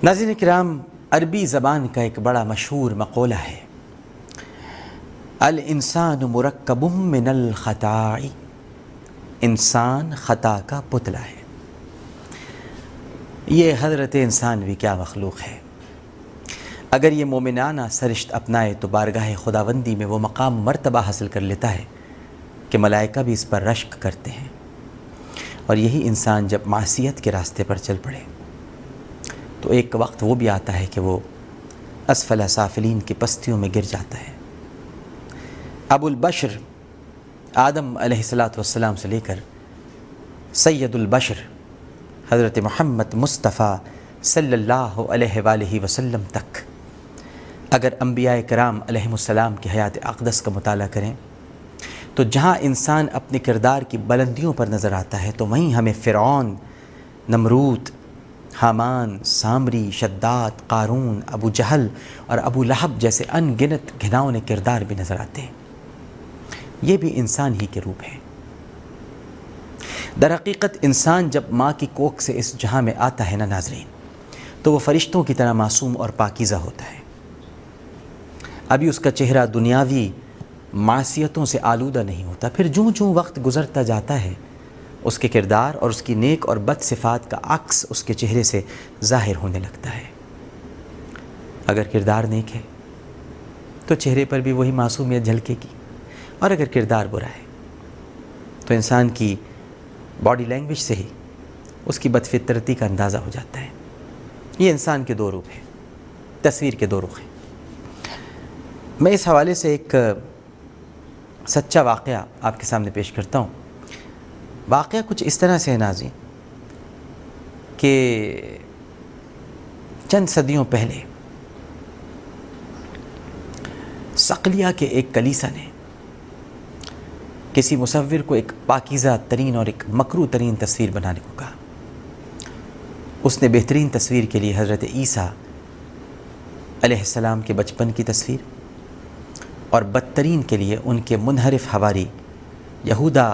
ناظرین کرام، عربی زبان کا ایک بڑا مشہور مقولہ ہے، الانسان مرکب من الخطاء، انسان خطا کا پتلا ہے۔ یہ حضرت انسان بھی کیا مخلوق ہے۔ اگر یہ مومنانہ سرشت اپنائے تو بارگاہ خداوندی میں وہ مقام مرتبہ حاصل کر لیتا ہے کہ ملائکہ بھی اس پر رشک کرتے ہیں، اور یہی انسان جب معصیت کے راستے پر چل پڑے تو ایک وقت وہ بھی آتا ہے کہ وہ اسفل سافلین کی پستیوں میں گر جاتا ہے۔ ابو البشر آدم علیہ السلام سے لے کر سید البشر حضرت محمد مصطفیٰ صلی اللہ علیہ وآلہ وسلم تک اگر انبیاء کرام علیہم السلام کی حیات اقدس کا مطالعہ کریں تو جہاں انسان اپنے کردار کی بلندیوں پر نظر آتا ہے تو وہیں ہمیں فرعون، نمرود، حامان، سامری، شداد، قارون، ابو جہل اور ابو لہب جیسے ان گنت گھناؤنے کردار بھی نظر آتے ہیں۔ یہ بھی انسان ہی کے روپ ہیں۔ در حقیقت انسان جب ماں کی کوکھ سے اس جہاں میں آتا ہے نا ناظرین، تو وہ فرشتوں کی طرح معصوم اور پاکیزہ ہوتا ہے۔ ابھی اس کا چہرہ دنیاوی معصیتوں سے آلودہ نہیں ہوتا، پھر جوں جوں وقت گزرتا جاتا ہے اس کے کردار اور اس کی نیک اور بد صفات کا عکس اس کے چہرے سے ظاہر ہونے لگتا ہے۔ اگر کردار نیک ہے تو چہرے پر بھی وہی معصومیت جھلکے گی، اور اگر کردار برا ہے تو انسان کی باڈی لینگویج سے ہی اس کی بدفطرتی کا اندازہ ہو جاتا ہے۔ یہ انسان کے دو روپ ہیں، تصویر کے دو رخ ہیں۔ میں اس حوالے سے ایک سچا واقعہ آپ کے سامنے پیش کرتا ہوں۔ واقعہ کچھ اس طرح سے ہے ناظرین کہ چند صدیوں پہلے صقلیہ کے ایک کلیسا نے کسی مصور کو ایک پاکیزہ ترین اور ایک مکروہ ترین تصویر بنانے کو کہا۔ اس نے بہترین تصویر کے لیے حضرت عیسیٰ علیہ السلام کے بچپن کی تصویر اور بدترین کے لیے ان کے منحرف حواری یہودا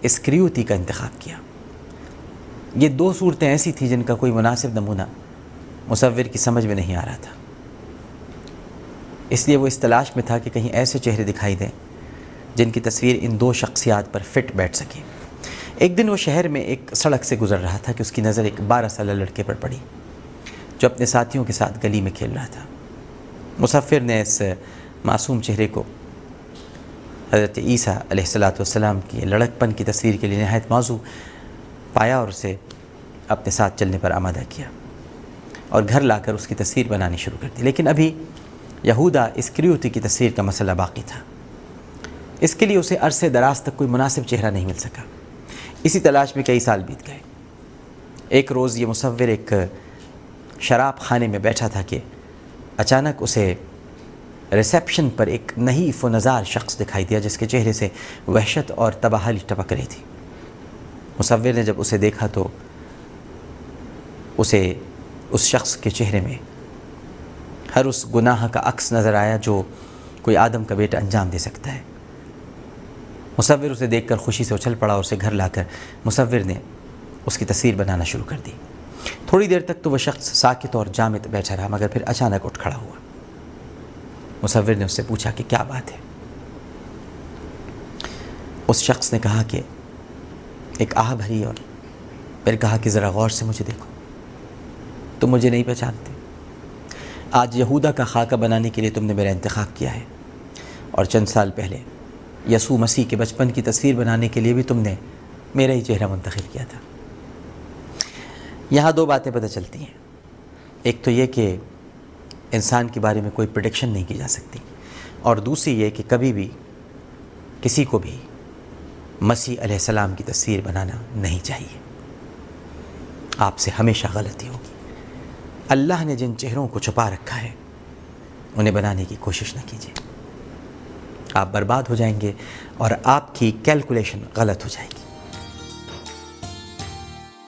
اسکریوتی کا انتخاب کیا۔ یہ دو صورتیں ایسی تھیں جن کا کوئی مناسب نمونہ مصور کی سمجھ میں نہیں آ رہا تھا، اس لیے وہ اس تلاش میں تھا کہ کہیں ایسے چہرے دکھائی دیں جن کی تصویر ان دو شخصیات پر فٹ بیٹھ سکے۔ ایک دن وہ شہر میں ایک سڑک سے گزر رہا تھا کہ اس کی نظر ایک 12 سالہ لڑکے پر پڑی جو اپنے ساتھیوں کے ساتھ گلی میں کھیل رہا تھا۔ مصور نے اس معصوم چہرے کو حضرت عیسیٰ علیہ السلام کی لڑکپن کی تصویر کے لیے نہایت موزوں پایا اور اسے اپنے ساتھ چلنے پر آمادہ کیا اور گھر لا کر اس کی تصویر بنانی شروع کر دی۔ لیکن ابھی یہودا اسکریوتی کی تصویر کا مسئلہ باقی تھا۔ اس کے لیے اسے عرصے دراز تک کوئی مناسب چہرہ نہیں مل سکا۔ اسی تلاش میں کئی سال بیت گئے۔ ایک روز یہ مصور ایک شراب خانے میں بیٹھا تھا کہ اچانک اسے ریسیپشن پر ایک نحیف و نزار شخص دکھائی دیا جس کے چہرے سے وحشت اور تباہی ٹپک رہی تھی۔ مصور نے جب اسے دیکھا تو اسے اس شخص کے چہرے میں ہر اس گناہ کا عکس نظر آیا جو کوئی آدم کا بیٹا انجام دے سکتا ہے۔ مصور اسے دیکھ کر خوشی سے اچھل پڑا اور اسے گھر لا کر مصور نے اس کی تصویر بنانا شروع کر دی۔ تھوڑی دیر تک تو وہ شخص ساکت اور جامد بیٹھا رہا، مگر پھر اچانک اٹھ کھڑا ہوا۔ مصور نے اس سے پوچھا کہ کیا بات ہے؟ اس شخص نے کہا کہ ایک آہ بھری اور پھر کہا کہ ذرا غور سے مجھے دیکھو، تم مجھے نہیں پہچانتے۔ آج یہودا کا خاکہ بنانے کے لیے تم نے میرا انتخاب کیا ہے، اور چند سال پہلے یسوع مسیح کے بچپن کی تصویر بنانے کے لیے بھی تم نے میرا ہی چہرہ منتخب کیا تھا۔ یہاں دو باتیں پتہ چلتی ہیں۔ ایک تو یہ کہ انسان کے بارے میں کوئی پریڈکشن نہیں کی جا سکتی، اور دوسری یہ کہ کبھی بھی کسی کو بھی مسیح علیہ السلام کی تصویر بنانا نہیں چاہیے۔ آپ سے ہمیشہ غلطی ہوگی۔ اللہ نے جن چہروں کو چھپا رکھا ہے انہیں بنانے کی کوشش نہ کیجیے، آپ برباد ہو جائیں گے اور آپ کی کیلکولیشن غلط ہو جائے گی۔